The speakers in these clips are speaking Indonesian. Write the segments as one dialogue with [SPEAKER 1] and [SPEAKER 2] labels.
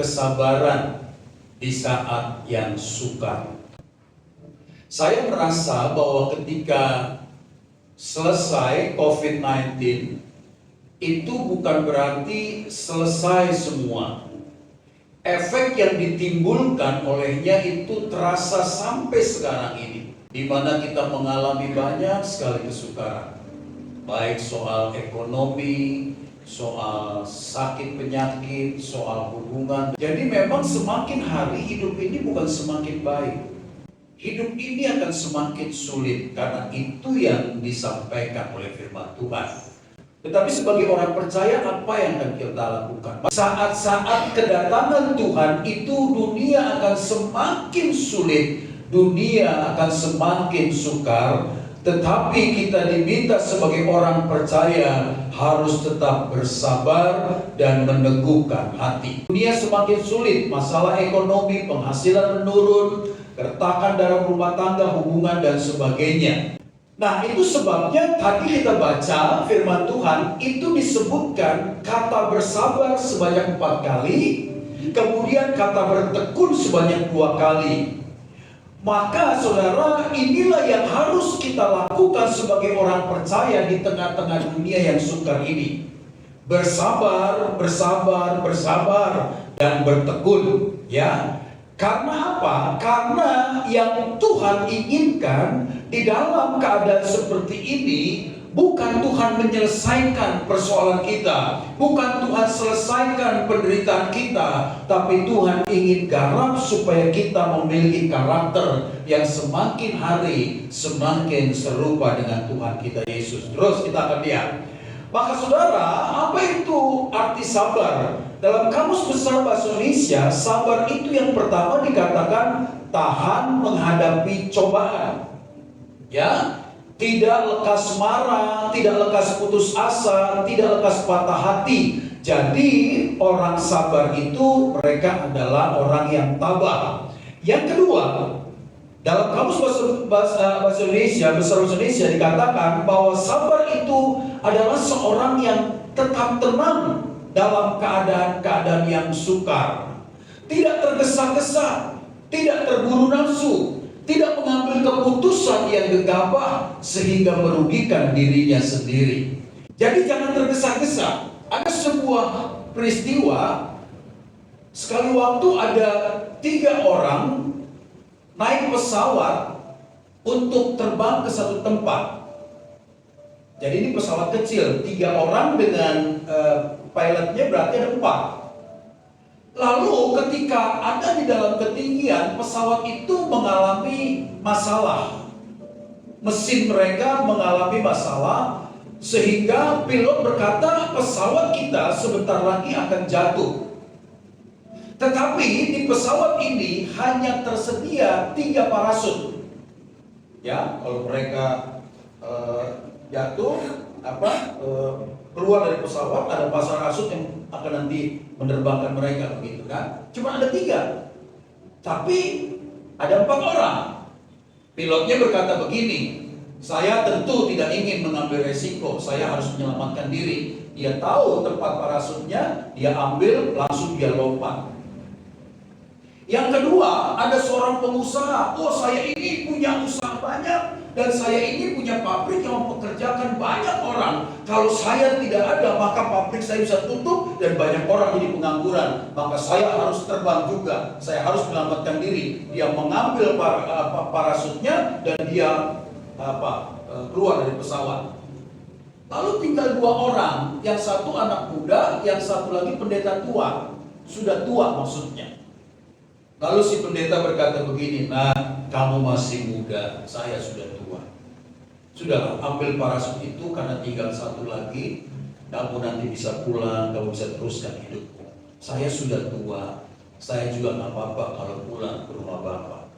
[SPEAKER 1] kesabaran di saat yang sukar. Saya merasa bahwa ketika selesai COVID-19, itu bukan berarti selesai semua. Efek yang ditimbulkan olehnya itu terasa sampai sekarang ini, di mana kita mengalami banyak sekali kesukaran, baik soal ekonomi, soal sakit penyakit, soal hubungan. Jadi memang semakin hari hidup ini bukan semakin baik. Hidup ini akan semakin sulit karena itu yang disampaikan oleh firman Tuhan. Tetapi sebagai orang percaya, apa yang akan kita lakukan? Saat-saat kedatangan Tuhan itu dunia akan semakin sulit, dunia akan semakin sukar. Tetapi kita diminta sebagai orang percaya harus tetap bersabar dan meneguhkan hati. Dunia semakin sulit, masalah ekonomi, penghasilan menurun, keretakan dalam rumah tangga, hubungan dan sebagainya. Nah, itu sebabnya tadi kita baca firman Tuhan itu disebutkan kata bersabar sebanyak 4 kali, kemudian kata bertekun sebanyak 2 kali. Maka saudara, inilah yang harus kita lakukan sebagai orang percaya di tengah-tengah dunia yang sukar ini. Bersabar, bersabar, bersabar dan bertekun, ya. Karena apa? Karena yang Tuhan inginkan di dalam keadaan seperti ini bukan Tuhan menyelesaikan persoalan kita, bukan Tuhan selesaikan penderitaan kita, tapi Tuhan ingin garap supaya kita memiliki karakter yang semakin hari semakin serupa dengan Tuhan kita Yesus. Terus kita akan lihat. Maka saudara, apa itu arti sabar? Dalam Kamus Besar Bahasa Indonesia, sabar itu yang pertama dikatakan tahan menghadapi cobaan. Ya, tidak lekas marah, tidak lekas putus asa, tidak lekas patah hati. Jadi orang sabar itu mereka adalah orang yang tabah. Yang kedua, dalam Kamus Bahasa Indonesia, Besar Bahasa Indonesia dikatakan bahwa sabar itu adalah seorang yang tetap tenang dalam keadaan-keadaan yang sukar. Tidak tergesa-gesa, tidak terburu nafsu, tidak mengambil keputusan yang gegabah sehingga merugikan dirinya sendiri. Jadi jangan tergesa-gesa. Ada sebuah peristiwa, sekali waktu ada 3 orang naik pesawat untuk terbang ke satu tempat. Jadi ini pesawat kecil, 3 orang dengan pilotnya berarti ada 4. Lalu ketika ada di dalam ketinggian, pesawat itu mengalami masalah. Mesin mereka mengalami masalah sehingga pilot berkata pesawat kita sebentar lagi akan jatuh. Tetapi di pesawat ini hanya tersedia 3 parasut. Ya, kalau mereka jatuh, keluar dari pesawat ada parasut yang akan nanti menerbangkan mereka, begitu kan? Cuma ada 3, tapi ada 4 orang. Pilotnya berkata begini, saya tentu tidak ingin mengambil resiko, saya harus menyelamatkan diri. Dia tahu tempat parasutnya, dia ambil, langsung dia lompat. Yang kedua, ada seorang pengusaha. Oh, saya ini punya usaha banyak dan saya ini punya pabrik yang mempekerjakan banyak orang. Kalau saya tidak ada, maka pabrik saya bisa tutup dan banyak orang jadi pengangguran. Maka saya harus terbang juga. Saya harus menyelamatkan diri. Dia mengambil parasutnya dan dia keluar dari pesawat. Lalu tinggal 2 orang, yang satu anak muda, yang satu lagi pendeta tua. Sudah tua maksudnya. Lalu si pendeta berkata begini, nah kamu masih muda, saya sudah tua. Sudahlah, ambil parasut itu karena tinggal 1 lagi, kamu nanti bisa pulang, kamu bisa teruskan hidupmu. Saya sudah tua, saya juga nggak apa-apa kalau pulang ke rumah Bapak.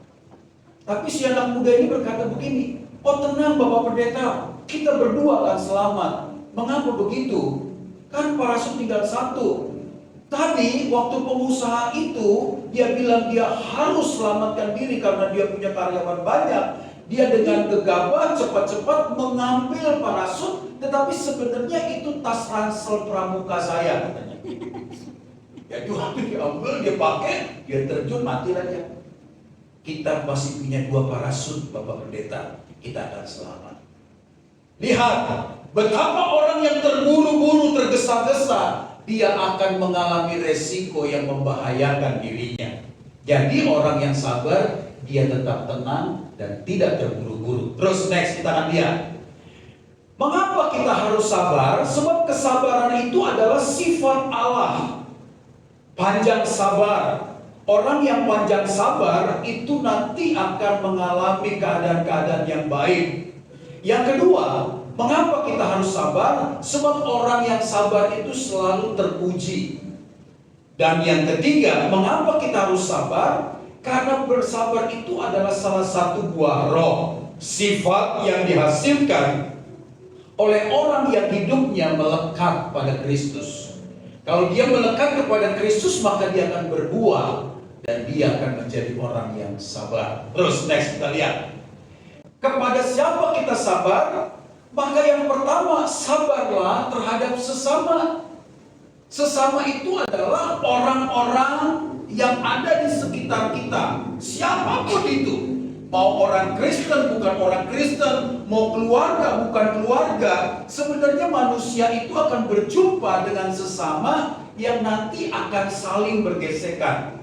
[SPEAKER 1] Tapi si anak muda ini berkata begini, oh tenang Bapak Pendeta, kita berdua akan selamat. Mengapa begitu? Kan parasut tinggal 1. Tadi waktu pengusaha itu dia bilang dia harus selamatkan diri karena dia punya karyawan banyak. Dia dengan gegabah cepat-cepat mengambil parasut, tetapi sebenarnya itu tas ransel pramuka saya katanya. Jadi waktu diambil, dia pakai, dia terjun, matilah dia. Kita masih punya 2 parasut, Bapak Pendeta, kita akan selamat. Lihat, betapa orang yang terburu-buru, tergesa-gesa, dia akan mengalami resiko yang membahayakan dirinya. Jadi orang yang sabar, dia tetap tenang dan tidak terburu-buru. Terus next kita akan lihat. Mengapa kita harus sabar? Sebab kesabaran itu adalah sifat Allah. Panjang sabar. Orang yang panjang sabar itu nanti akan mengalami keadaan-keadaan yang baik. Yang kedua, mengapa kita harus sabar? Sebab orang yang sabar itu selalu terpuji. Dan yang ketiga, mengapa kita harus sabar? Karena bersabar itu adalah salah satu buah roh, sifat yang dihasilkan oleh orang yang hidupnya melekat pada Kristus. Kalau dia melekat kepada Kristus, maka dia akan berbuah dan dia akan menjadi orang yang sabar. Terus next kita lihat. Kepada siapa kita sabar? Maka yang pertama, sabarlah terhadap sesama. Sesama itu adalah orang-orang yang ada di sekitar kita. Siapapun itu. Mau orang Kristen, bukan orang Kristen. Mau keluarga, bukan keluarga. Sebenarnya manusia itu akan berjumpa dengan sesama yang nanti akan saling bergesekan.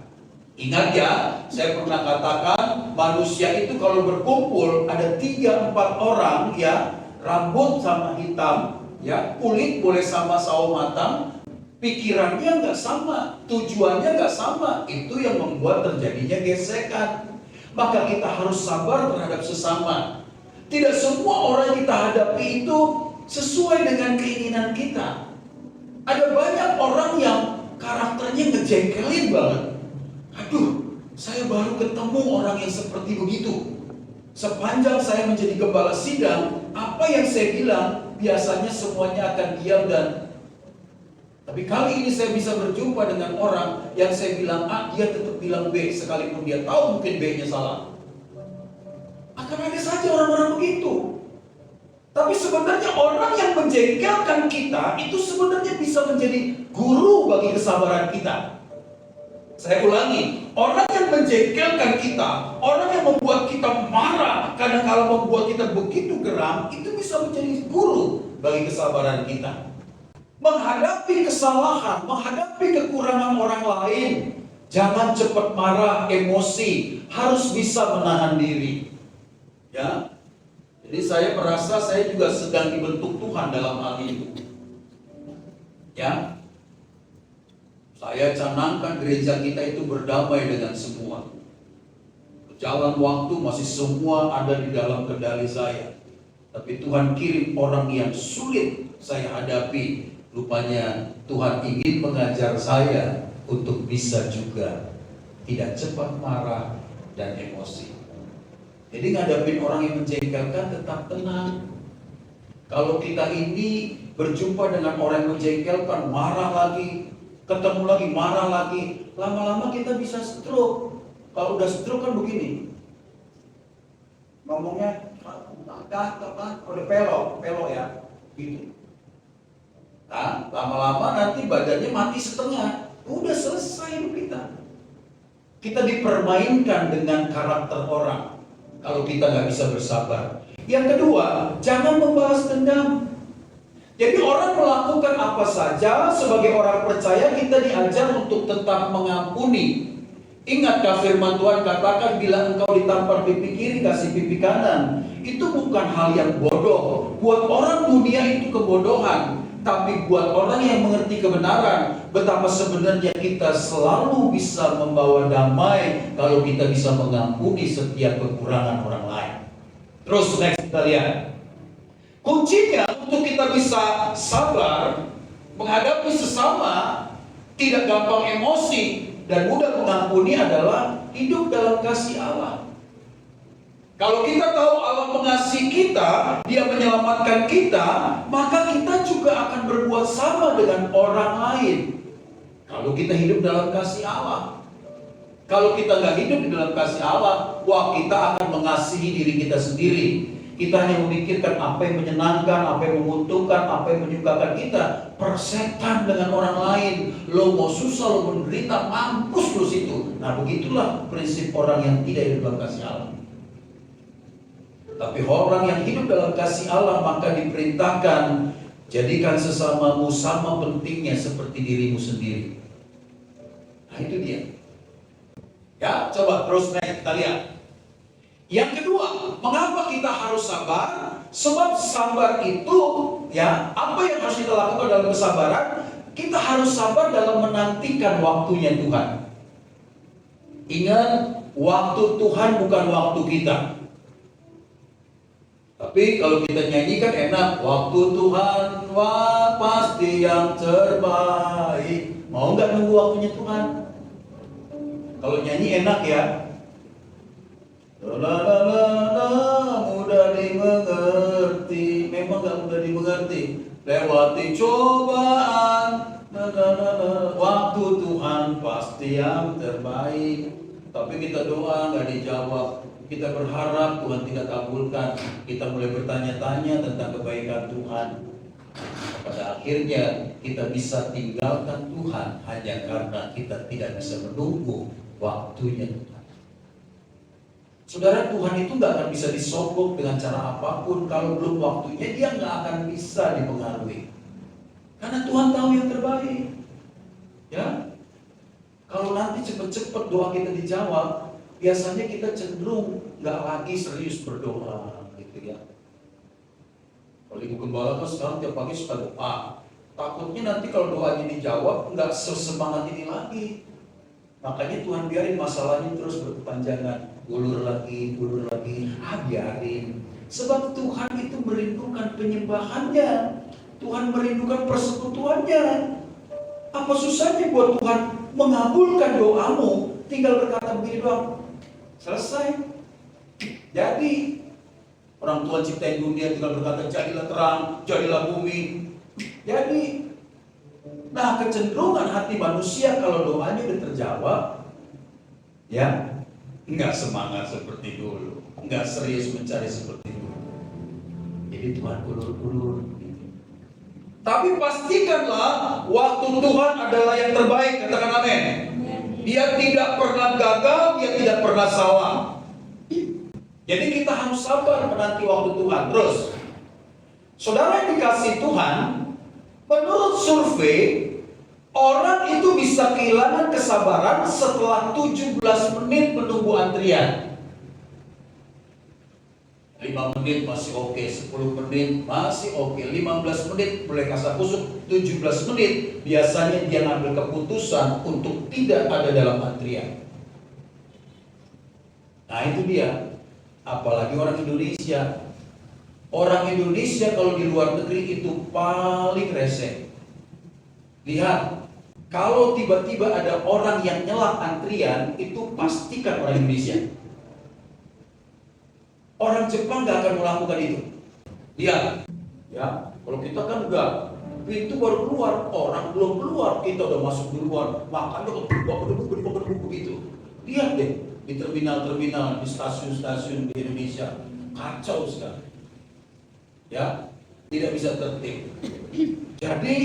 [SPEAKER 1] Ingat ya, saya pernah katakan manusia itu kalau berkumpul ada 3-4 orang ya, rambut sama hitam, ya, kulit boleh sama sawo matang, pikirannya nggak sama, tujuannya nggak sama, itu yang membuat terjadinya gesekan. Maka kita harus sabar terhadap sesama. Tidak semua orang kita hadapi itu sesuai dengan keinginan kita. Ada banyak orang yang karakternya ngejengkelin banget. Aduh, saya baru ketemu orang yang seperti begitu. Sepanjang saya menjadi gembala sidang, apa yang saya bilang biasanya semuanya akan diam dan tapi kali ini saya bisa berjumpa dengan orang yang saya bilang A, dia tetap bilang B, sekalipun dia tahu mungkin B-nya salah. Akan ada saja orang-orang begitu. Tapi sebenarnya orang yang menjengkelkan kita itu sebenarnya bisa menjadi guru bagi kesabaran kita. Saya ulangi, orang yang menjengkelkan kita, orang yang membuat kita marah, kadang-kala membuat kita begitu geram, itu bisa menjadi guru bagi kesabaran kita. Menghadapi kesalahan, menghadapi kekurangan orang lain, jangan cepat marah, emosi, harus bisa menahan diri. Ya, jadi saya merasa saya juga sedang dibentuk Tuhan dalam hal itu. Ya. Saya canangkan gereja kita itu berdamai dengan semua. Berjalan waktu masih semua ada di dalam kendali saya. Tapi Tuhan kirim orang yang sulit saya hadapi. Rupanya Tuhan ingin mengajar saya untuk bisa juga tidak cepat marah dan emosi. Jadi ngadapin orang yang menjengkelkan tetap tenang. Kalau kita ini berjumpa dengan orang yang menjengkelkan, marah lagi, ketemu lagi, marah lagi, lama-lama kita bisa stroke. Kalau udah stroke kan begini, ngomongnya udah pelok ya, gitu. Nah, lama-lama nanti badannya mati setengah, udah selesai kita. Kita dipermainkan dengan karakter orang kalau kita nggak bisa bersabar. Yang kedua, jangan membalas dendam. Jadi orang melakukan apa saja, sebagai orang percaya kita diajar untuk tetap mengampuni. Ingatkah firman Tuhan katakan bila engkau ditampar pipi kiri, kasih pipi kanan. Itu bukan hal yang bodoh. Buat orang dunia itu kebodohan. Tapi buat orang yang mengerti kebenaran, betapa sebenarnya kita selalu bisa membawa damai kalau kita bisa mengampuni setiap kekurangan orang lain. Terus next kita lihat. Kuncinya untuk kita bisa sabar, menghadapi sesama, tidak gampang emosi, dan mudah mengampuni adalah hidup dalam kasih Allah. Kalau kita tahu Allah mengasihi kita, Dia menyelamatkan kita, maka kita juga akan berbuat sama dengan orang lain. Kalau kita hidup dalam kasih Allah. Kalau kita nggak hidup di dalam kasih Allah, wah, kita akan mengasihi diri kita sendiri. Kita hanya memikirkan apa yang menyenangkan, apa yang menguntungkan, apa yang menyukakan kita. persetan dengan orang lain. Lo mau susah, lo menderita, mampus lo situ. Nah, begitulah prinsip orang yang tidak hidup dalam kasih Allah. Tapi orang yang hidup dalam kasih Allah maka diperintahkan, jadikan sesamamu sama pentingnya seperti dirimu sendiri. Nah, itu dia. Ya, coba terus naik kita lihat. Yang kedua, mengapa kita harus sabar? Sebab sabar itu, ya, apa yang harus kita lakukan dalam kesabaran? Kita harus sabar dalam menantikan waktunya Tuhan. Ingat, waktu Tuhan bukan waktu kita. Tapi kalau kita nyanyikan enak, waktu Tuhan, wah pasti yang terbaik. Mau nggak nunggu waktunya Tuhan? Kalau nyanyi enak ya. Mudah dimengerti. Memang gak mudah dimengerti. Lewati cobaan, waktu Tuhan pasti yang terbaik. Tapi kita doa gak dijawab. Kita berharap Tuhan tidak kabulkan. Kita mulai bertanya-tanya tentang kebaikan Tuhan. Pada akhirnya kita bisa tinggalkan Tuhan hanya karena kita tidak bisa menunggu waktunya Tuhan. Saudara, Tuhan itu gak akan bisa disogok dengan cara apapun. Kalau belum waktunya, dia gak akan bisa dipengaruhi. Karena Tuhan tahu yang terbaik. Ya, kalau nanti cepet-cepet doa kita dijawab, biasanya kita cenderung gak lagi serius berdoa, gitu ya. Kalau Ibu Gembala kan sekarang tiap pagi suka doa. Takutnya nanti kalau doanya dijawab, gak sesemangat ini lagi. Makanya Tuhan biarin masalahnya terus berkepanjangan. Ulur lagi, biarin. Sebab Tuhan itu merindukan penyembahannya. Tuhan merindukan persekutuannya. Apa susahnya buat Tuhan mengabulkan doamu? Tinggal berkata begini doang, selesai. Jadi orang Tuhan ciptain dunia, tinggal berkata jadilah terang, jadilah bumi. Jadi, nah kecenderungan hati manusia kalau doanya udah terjawab, ya nggak semangat seperti dulu, nggak serius mencari seperti dulu. Jadi Tuhan ulur-ulur. Tapi pastikanlah waktu Tuhan adalah yang terbaik. Katakan amin. Dia tidak pernah gagal, dia tidak pernah salah. Jadi kita harus sabar menanti waktu Tuhan. Terus, saudara yang dikasih Tuhan, menurut survei, orang itu bisa kehilangan kesabaran setelah 17 menit menunggu antrian. 5 menit masih oke, 10 menit masih oke, 15 menit boleh kasar kusuk, 17 menit biasanya dia ngambil keputusan untuk tidak ada dalam antrian. Nah itu dia, apalagi orang Indonesia. Orang Indonesia kalau di luar negeri itu paling rese. Lihat, kalau tiba-tiba ada orang yang nyelak antrian, itu pastikan orang Indonesia. Orang Jepang gak akan melakukan itu. Lihat, ya, kalau kita kan enggak, pintu baru keluar, orang belum keluar, kita udah masuk duluan, makanya berdebuk gitu. Lihat deh, di terminal-terminal, di stasiun-stasiun di Indonesia, kacau sekali. Ya, tidak bisa tertib. Jadi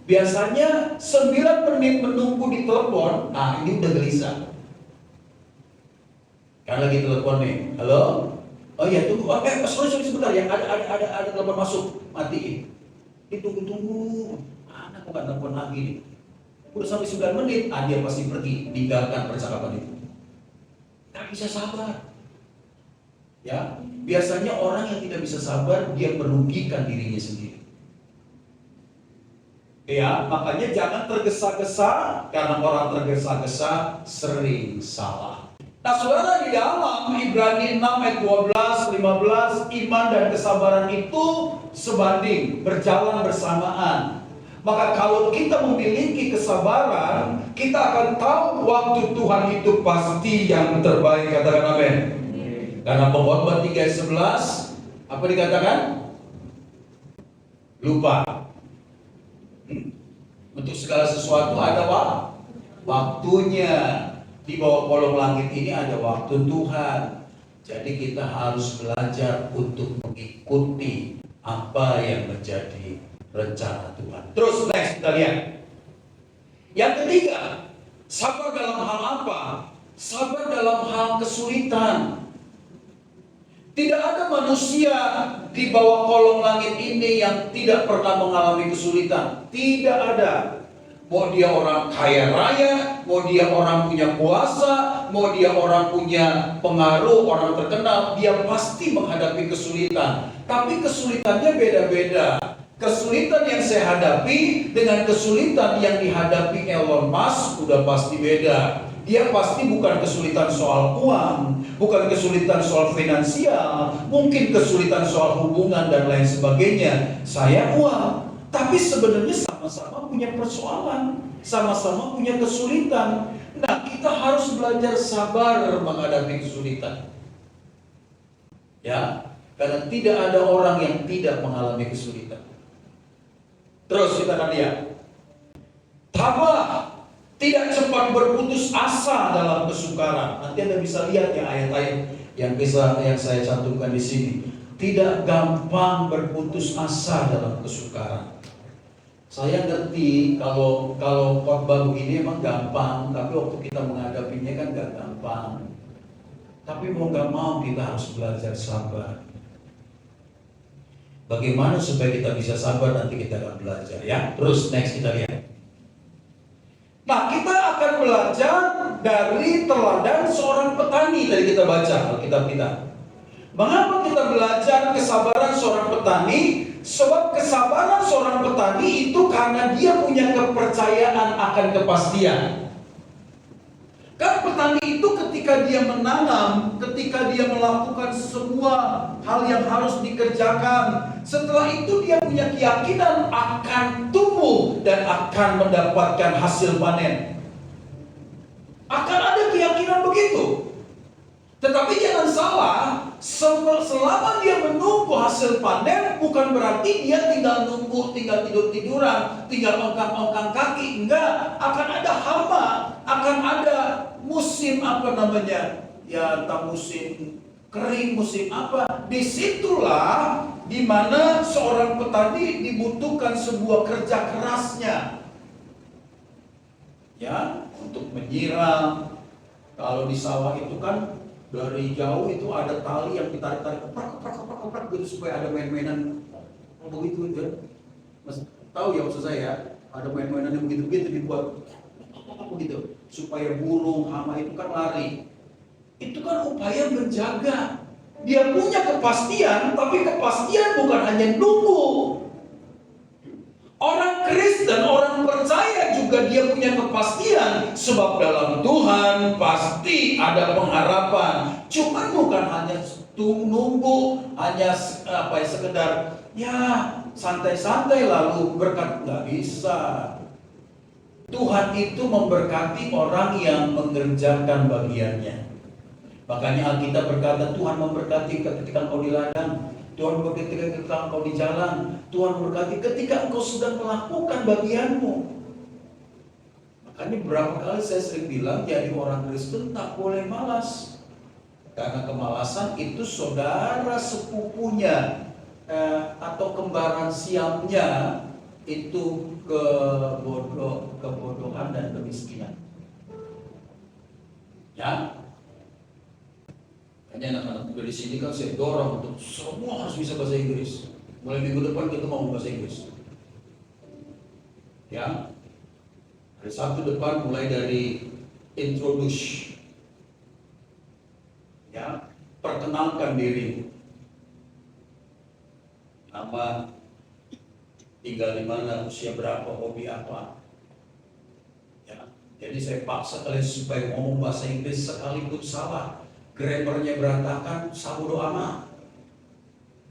[SPEAKER 1] biasanya 9 menit menunggu di telepon, nah ini udah gelisah. Kan lagi telepon nih, halo? Oh iya tunggu, sorry sebentar ya, ada telepon masuk, matiin. Ditunggu-tunggu, mana bukan telepon lagi nih. Udah sampai 9 menit, dia pasti pergi, tinggalkan percakapan itu. Gak bisa sabar. Ya, biasanya orang yang tidak bisa sabar, dia merugikan dirinya sendiri. Ya, makanya jangan tergesa-gesa, karena orang tergesa-gesa sering salah. Nah saudara, di dalam Ibrani 6 ayat 12, 15, iman dan kesabaran itu sebanding, berjalan bersamaan. Maka kalau kita memiliki kesabaran, kita akan tahu waktu Tuhan itu pasti yang terbaik. Katakan amin. Karena Pengkhotbah 3 ayat 11, apa dikatakan? Lupa. Untuk segala sesuatu ada waktunya. Di bawah kolong langit ini ada waktu Tuhan. Jadi kita harus belajar untuk mengikuti apa yang menjadi rencana Tuhan. Terus next kita lihat. Yang ketiga, sabar dalam hal apa? Sabar dalam hal kesulitan. Tidak ada manusia di bawah kolong langit ini yang tidak pernah mengalami kesulitan. Tidak ada. Mau dia orang kaya raya, mau dia orang punya kuasa, mau dia orang punya pengaruh, orang terkenal, dia pasti menghadapi kesulitan. Tapi kesulitannya beda-beda. Kesulitan yang saya hadapi dengan kesulitan yang dihadapi Elon Musk udah pasti beda. Dia pasti bukan kesulitan soal uang, bukan kesulitan soal finansial, mungkin kesulitan soal hubungan dan lain sebagainya. Saya uang, tapi sebenarnya sama-sama punya persoalan, sama-sama punya kesulitan. Nah, kita harus belajar sabar menghadapi kesulitan. Ya, karena tidak ada orang yang tidak mengalami kesulitan. Terus kita akan lihat. Tabah, tidak cepat berputus asa dalam kesukaran. Nanti Anda bisa lihat ya ayat-ayat yang saya cantumkan di sini. Tidak gampang berputus asa dalam kesukaran. Saya ngerti kalau khotbah begini emang gampang, tapi waktu kita menghadapinya kan gak gampang. Tapi mau gak mau kita harus belajar sabar. Bagaimana supaya kita bisa sabar, nanti kita akan belajar ya. Terus next kita lihat. Nah, kita akan belajar dari teladan seorang petani. Tadi kita baca Alkitab kita. Mengapa kita belajar kesabaran seorang petani? Sebab kesabaran seorang petani itu karena dia punya kepercayaan akan kepastian. Kan petani itu ketika dia menanam, ketika dia melakukan semua hal yang harus dikerjakan, setelah itu dia punya keyakinan akan tumbuh dan akan mendapatkan hasil panen. Akan ada keyakinan begitu. Tetapi jangan salah, selama dia menunggu hasil panen, bukan berarti dia tinggal nunggu, tinggal tidur-tiduran, tinggal ongkang-ongkang kaki. Enggak, akan ada hama, akan ada musim ya entah musim kering, musim apa. Disitulah dimana seorang petani dibutuhkan sebuah kerja kerasnya, ya, untuk menyiram. Kalau di sawah itu kan dari jauh itu ada tali yang ditarik-tarik, keprak gitu supaya ada main-mainan begitu kan. Mas tahu ya maksud saya, ada main-mainan yang begitu-begitu dibuat begitu supaya burung hama itu kan lari. Itu kan upaya menjaga. Dia punya kepastian, tapi kepastian bukan hanya nunggu. Orang Kristen, orang percaya juga dia punya kepastian, sebab dalam Tuhan pasti ada pengharapan. Cuman bukan hanya nunggu, hanya sekedar ya santai-santai lalu berkat, nggak bisa. Tuhan itu memberkati orang yang mengerjakan bagiannya. Makanya Alkitab berkata Tuhan memberkati ketika engkau di ladang, Tuhan memberkati ketika engkau di jalan, Tuhan memberkati ketika engkau sedang melakukan bagianmu. Makanya berapa kali saya sering bilang, jadi orang Kristen tak boleh malas. Karena kemalasan itu saudara sepupunya atau kembaran siamnya itu kebodohan dan kemiskinan. Ya. Hanya anak-anak muda di sini kan saya dorong untuk semua harus bisa bahasa Inggris. Mulai minggu depan kita mau bahasa Inggris. Ya, hari Sabtu depan mulai dari introduce. Ya, perkenalkan diri. Nama, tinggal di mana, usia berapa, hobi apa. Ya, jadi saya paksa kalian supaya ngomong bahasa Inggris sekalipun salah. Grammarnya berantakan, sabodo amat.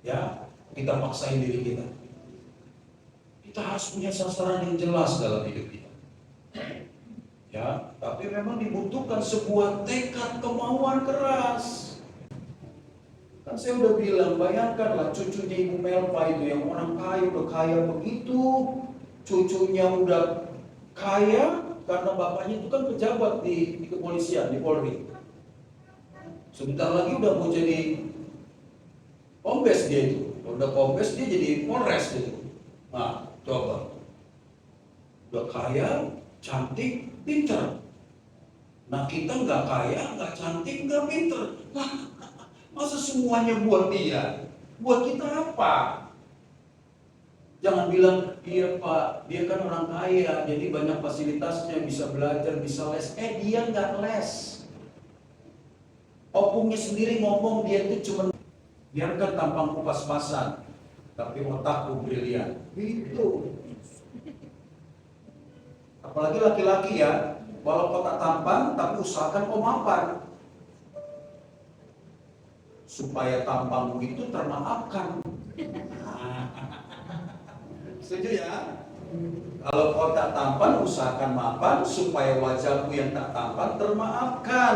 [SPEAKER 1] Ya, kita paksain diri kita. Kita harus punya sasaran yang jelas dalam hidup kita. Ya, tapi memang dibutuhkan sebuah tekad, kemauan keras. Kan saya udah bilang, bayangkanlah cucunya Ibu Melva itu yang orang kaya, udah kaya begitu, cucunya udah kaya karena bapaknya itu kan pejabat di kepolisian, di Polri. Sebentar lagi udah mau jadi kombes dia itu. Kalau udah kombes dia jadi polres gitu. Nah, Coba, udah kaya, cantik, pinter. Nah kita nggak kaya, nggak cantik, nggak pinter. Nah, masa semuanya buat dia? Buat kita apa? Jangan bilang, iya Pak, dia kan orang kaya, jadi banyak fasilitasnya, bisa belajar, bisa les. Dia nggak les. Opungnya sendiri ngomong dia itu cuma biarkan tampangku pas-pasan, tapi otakku brilian. Gitu. Apalagi laki-laki ya, walau kau tak tampan, tapi usahakan kau mapan. Supaya tampangmu itu termaafkan. Setuju ya? Kalau kau tak tampan, usahakan mapan, supaya wajahmu yang tak tampan termaafkan.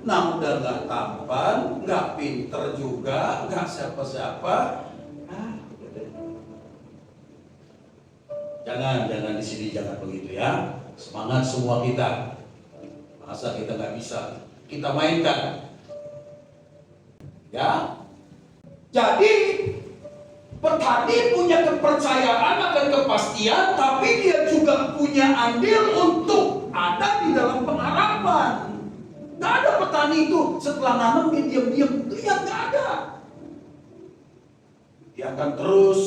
[SPEAKER 1] Nah udah gak tampan, gak pinter juga, gak siapa-siapa. Jangan di sini jangan begitu ya. Semangat semua kita. Masa kita nggak bisa, kita mainkan. Ya. Jadi petani punya kepercayaan akan kepastian, tapi dia juga punya andil untuk ada di dalam pengharapan. Nggak ada petani itu setelah nanam dia diam-diam, ya nggak ada. Dia akan terus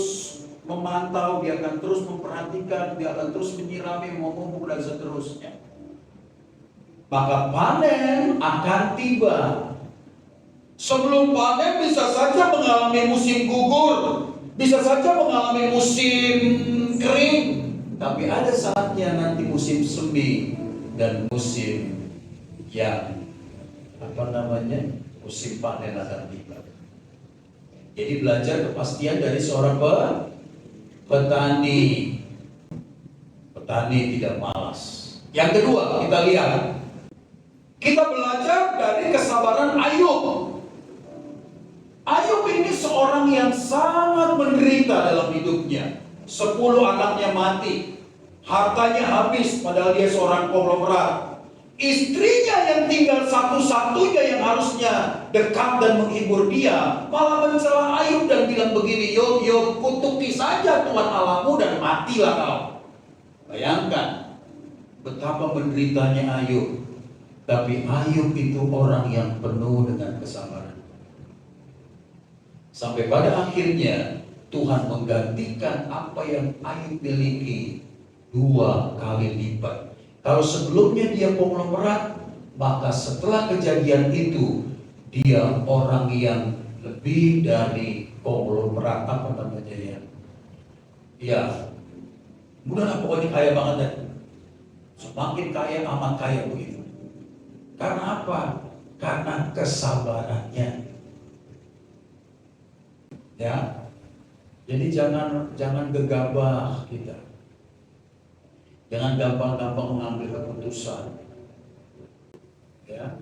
[SPEAKER 1] memantau, dia akan terus memperhatikan, dia akan terus menyirami, memupuk dan seterusnya. Maka panen akan tiba. Sebelum panen bisa saja mengalami musim gugur, bisa saja mengalami musim kering, tapi ada saatnya nanti musim semi dan musim yang musim panen akan tiba. Jadi belajar kepastian dari seorang petani. Petani tidak malas. Yang kedua, kita lihat. Kita belajar dari kesabaran Ayub. Ayub ini seorang yang sangat menderita dalam hidupnya. 10 anaknya mati. Hartanya habis padahal dia seorang konglomerat. Istrinya yang tinggal satu-satunya yang harusnya dekat dan menghibur dia malah mencela Ayub dan bilang begini, Yob, kutuki saja Tuhan Allahmu dan matilah kau. Bayangkan betapa menderitanya Ayub. Tapi Ayub itu orang yang penuh dengan kesabaran. Sampai pada akhirnya Tuhan menggantikan apa yang Ayub miliki 2 kali lipat. Kalau sebelumnya dia konglomerat, maka setelah kejadian itu dia orang yang lebih dari konglomerat, ya, mudah pokoknya kaya banget deh. Semakin kaya amat kaya begitu. Karena apa? Karena kesabarannya. Ya, jadi jangan gegabah kita. Jangan gampang-gampang mengambil keputusan. Ya.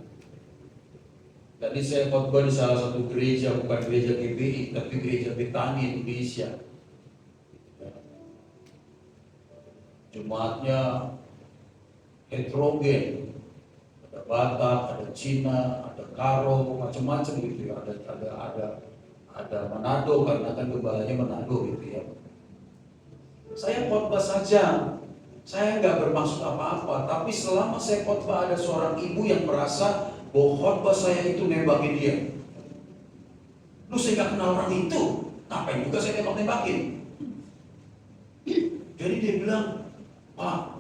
[SPEAKER 1] Tadi saya khotbah di salah satu gereja, bukan gereja GBI, tapi gereja Betani Indonesia. Jumatnya heterogen, ada Batak, ada Cina, ada Karo, macam-macam gitu ya. Ada Manado karena kan gembalanya Manado gitu ya. Saya khotbah saja. Saya nggak bermaksud apa-apa, tapi selama saya khotbah ada seorang ibu yang merasa bahwa khotbah saya itu nembakin dia. Lu saya nggak kenal orang itu, ngapain juga saya nembak-nembakin? Jadi dia bilang, Pak,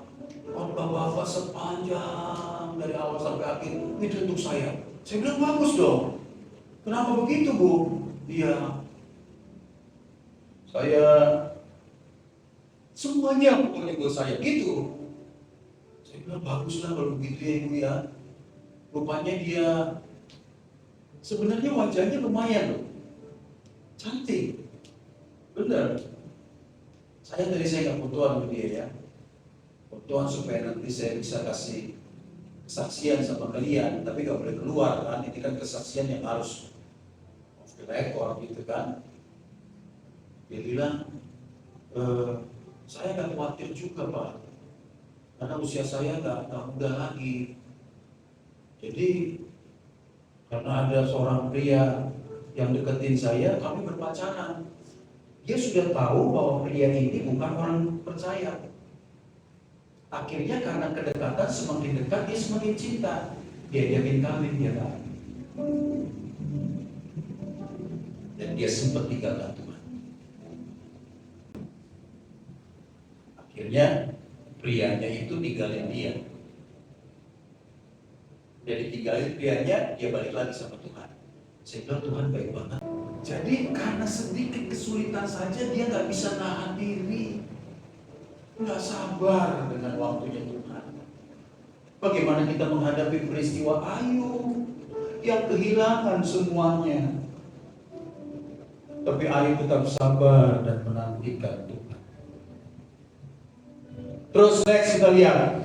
[SPEAKER 1] khotbah Bapak sepanjang dari awal sampai akhir itu untuk saya. Saya bilang bagus dong. Kenapa begitu Bu? Iya. Saya semuanya pokoknya buat saya gitu. Saya bilang baguslah kalau begitu ya Ibu ya. Rupanya dia sebenarnya wajahnya lumayan loh, cantik, bener. Saya nggak fotoan sama dia ya, fotoan supaya nanti saya bisa kasih kesaksian sama kalian, tapi nggak boleh keluar kan, ini kan kesaksian yang harus off the record gitu kan. Dia bilang, saya nggak khawatir juga Pak, karena usia saya nggak muda lagi. Jadi karena ada seorang pria yang deketin saya, kami berpacaran. Dia sudah tahu bahwa pria ini bukan orang percaya. Akhirnya karena kedekatan semakin dekat, dia semakin cinta. Dia diajakin kawin, dia kawin. Dan dia sempat tinggalkan Tuhan. Akhirnya prianya itu tinggalin dia. Jadi tinggalin prianya, dia balik lagi sama Tuhan. Saya bilang Tuhan baik banget. Jadi karena sedikit kesulitan saja dia nggak bisa nahan diri. Nggak sabar dengan waktunya Tuhan. Bagaimana kita menghadapi peristiwa Ayub yang kehilangan semuanya. Tapi Ayub tetap sabar dan menantikan Tuhan. Terus next kita lihat.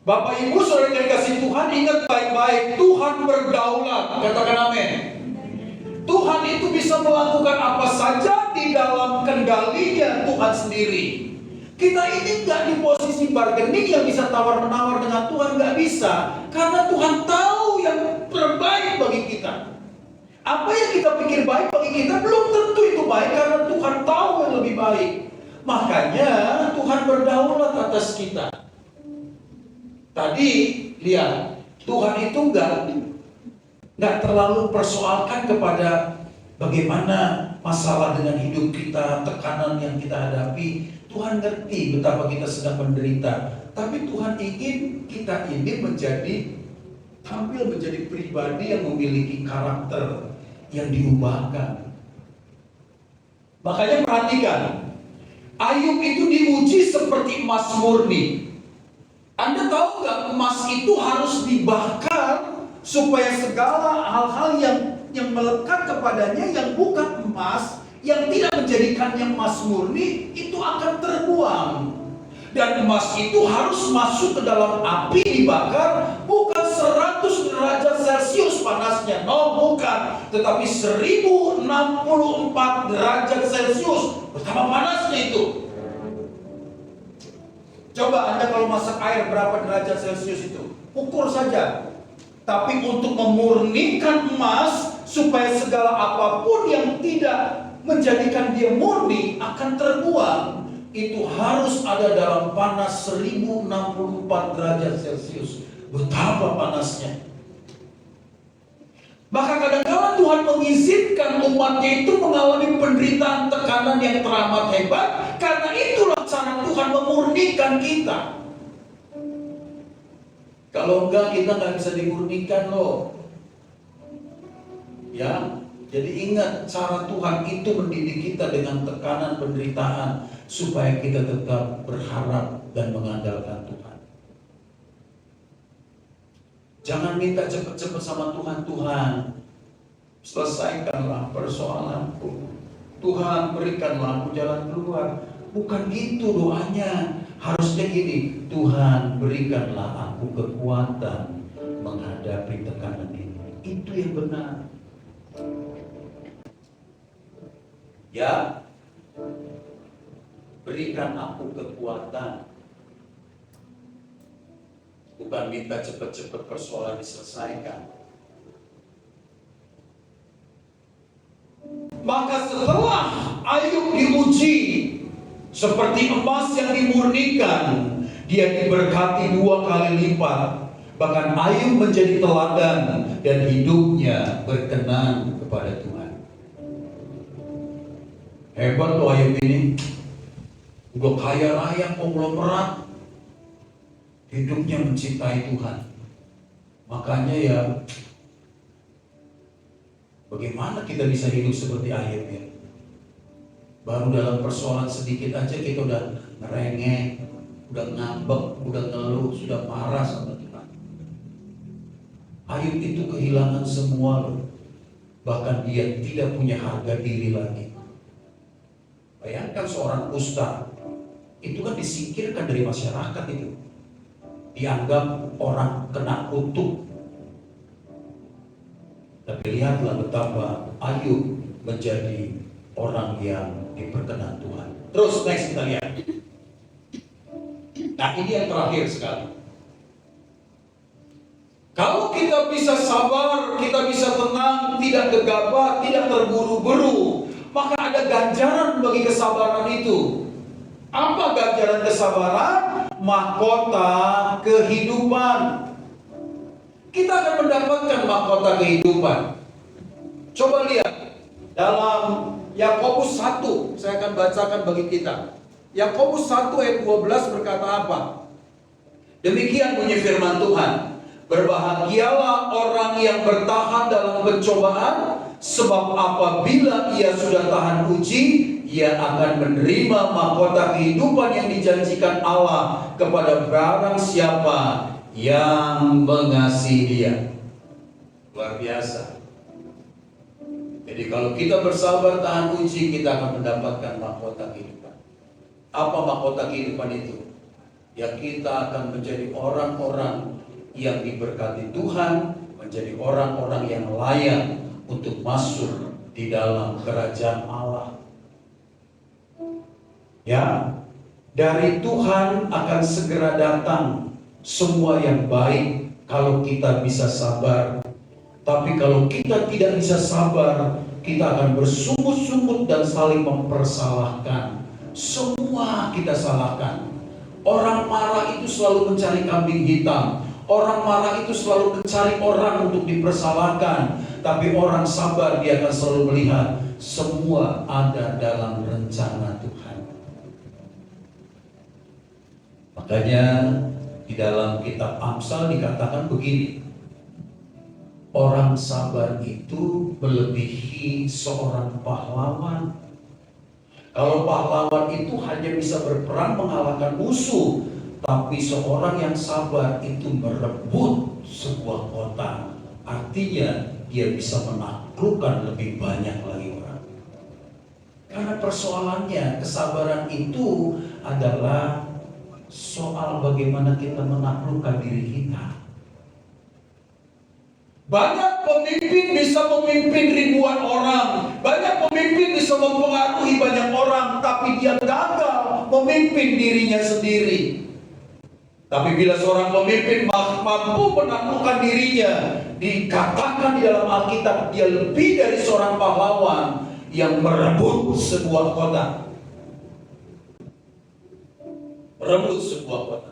[SPEAKER 1] Bapak Ibu saudara yang dikasihi Tuhan, ingat baik-baik, Tuhan berdaulat. Katakan amin. Tuhan itu bisa melakukan apa saja di dalam kendalinya Tuhan sendiri. Kita ini nggak di posisi bargaining yang bisa tawar-menawar dengan Tuhan, nggak bisa. Karena Tuhan tahu yang terbaik bagi kita. Apa yang kita pikir baik bagi kita belum tentu itu baik, karena Tuhan tahu yang lebih baik. Makanya Tuhan berdaulat atas kita. Tadi lihat, Tuhan itu nggak terlalu persoalkan kepada bagaimana masalah dengan hidup kita, tekanan yang kita hadapi. Tuhan ngerti betapa kita sedang menderita. Tapi Tuhan ingin kita ini tampil menjadi pribadi yang memiliki karakter yang diubahkan. Makanya perhatikan, Ayub itu diuji seperti emas murni. Anda tahu nggak, emas itu harus dibakar supaya segala hal-hal yang melekat kepadanya yang bukan emas, yang tidak menjadikannya emas murni, itu akan terbuang. Dan emas itu harus masuk ke dalam api dibakar, bukan 100 derajat Celcius panasnya, no, bukan, tetapi 1064 derajat Celcius, betapa panasnya itu. Coba Anda kalau masak air berapa derajat Celcius itu? Ukur saja. Tapi untuk memurnikan emas supaya segala apapun yang tidak menjadikan dia murni akan terbuang, itu harus ada dalam panas 1064 derajat Celcius. Betapa panasnya. Maka kadang-kadang Tuhan mengizinkan umatnya itu mengalami penderitaan, tekanan yang teramat hebat. Karena itulah cara Tuhan memurnikan kita. Kalau enggak, kita nggak bisa dimurnikan loh. Ya, jadi ingat, cara Tuhan itu mendidik kita dengan tekanan penderitaan supaya kita tetap berharap dan mengandalkan Tuhan. Jangan minta cepat-cepat sama Tuhan, Tuhan selesaikanlah persoalanku, Tuhan berikanlah aku jalan keluar. Bukan gitu doanya. Harusnya gini, Tuhan berikanlah aku kekuatan menghadapi tekanan ini. Itu yang benar. Ya, berikan aku kekuatan. Bukan minta cepat-cepat persoalan diselesaikan. Maka setelah Ayub diuji seperti emas yang dimurnikan, dia diberkati 2 kali lipat. Bahkan Ayub menjadi teladan dan hidupnya berkenan kepada Tuhan. Hebat loh Ayub ini. Udah kaya raya, konglomerat, hidupnya mencintai Tuhan. Makanya ya, bagaimana kita bisa hidup seperti Ayub ya? Baru dalam persoalan sedikit aja kita udah ngerengek, udah ngambek, udah ngeluh, sudah marah sama Tuhan. Ayub itu kehilangan semua loh. Bahkan dia tidak punya harga diri lagi. Bayangkan seorang ustaz, itu kan disingkirkan dari masyarakat itu. Dianggap orang kena kutuk. Tapi lihatlah betapa Ayub menjadi orang yang diperkenan Tuhan. Terus next kita lihat. Nah ini yang terakhir sekali. Kalau kita bisa sabar, kita bisa tenang, tidak gegabah, tidak terburu-buru, maka ada ganjaran bagi kesabaran itu. Apa ganjaran kesabaran? Mahkota kehidupan. Kita akan mendapatkan mahkota kehidupan. Coba lihat dalam Yakobus 1, saya akan bacakan bagi kita. Yakobus 1 ayat 12 berkata apa? Demikian bunyi firman Tuhan. Berbahagialah orang yang bertahan dalam pencobaan, sebab apabila ia sudah tahan uji, ia akan menerima mahkota kehidupan yang dijanjikan Allah kepada barang siapa yang mengasihi Dia. Luar biasa. Jadi kalau kita bersabar tahan uji, kita akan mendapatkan mahkota kehidupan. Apa mahkota kehidupan itu? Ya, kita akan menjadi orang-orang yang diberkati Tuhan, menjadi orang-orang yang layak untuk masuk di dalam kerajaan Allah. Ya, dari Tuhan akan segera datang semua yang baik kalau kita bisa sabar. Tapi kalau kita tidak bisa sabar, kita akan bersungut-sungut dan saling mempersalahkan. Semua kita salahkan. Orang marah itu selalu mencari kambing hitam. Orang marah itu selalu mencari orang untuk dipersalahkan. Tapi orang sabar, dia akan selalu melihat semua ada dalam rencana Tuhan. Makanya di dalam kitab Amsal dikatakan begini, orang sabar itu melebihi seorang pahlawan. Kalau pahlawan itu hanya bisa berperang mengalahkan musuh, tapi seorang yang sabar itu merebut sebuah kota. Artinya dia bisa menaklukkan lebih banyak lagi orang. Karena persoalannya, kesabaran itu adalah soal bagaimana kita menaklukkan diri kita. Banyak pemimpin bisa memimpin ribuan orang. Banyak pemimpin bisa mempengaruhi banyak orang, tapi dia gagal memimpin dirinya sendiri. Tapi bila seorang pemimpin mampu menaklukkan dirinya, dikatakan di dalam Alkitab dia lebih dari seorang pahlawan yang merebut sebuah kota. Merebut sebuah kota.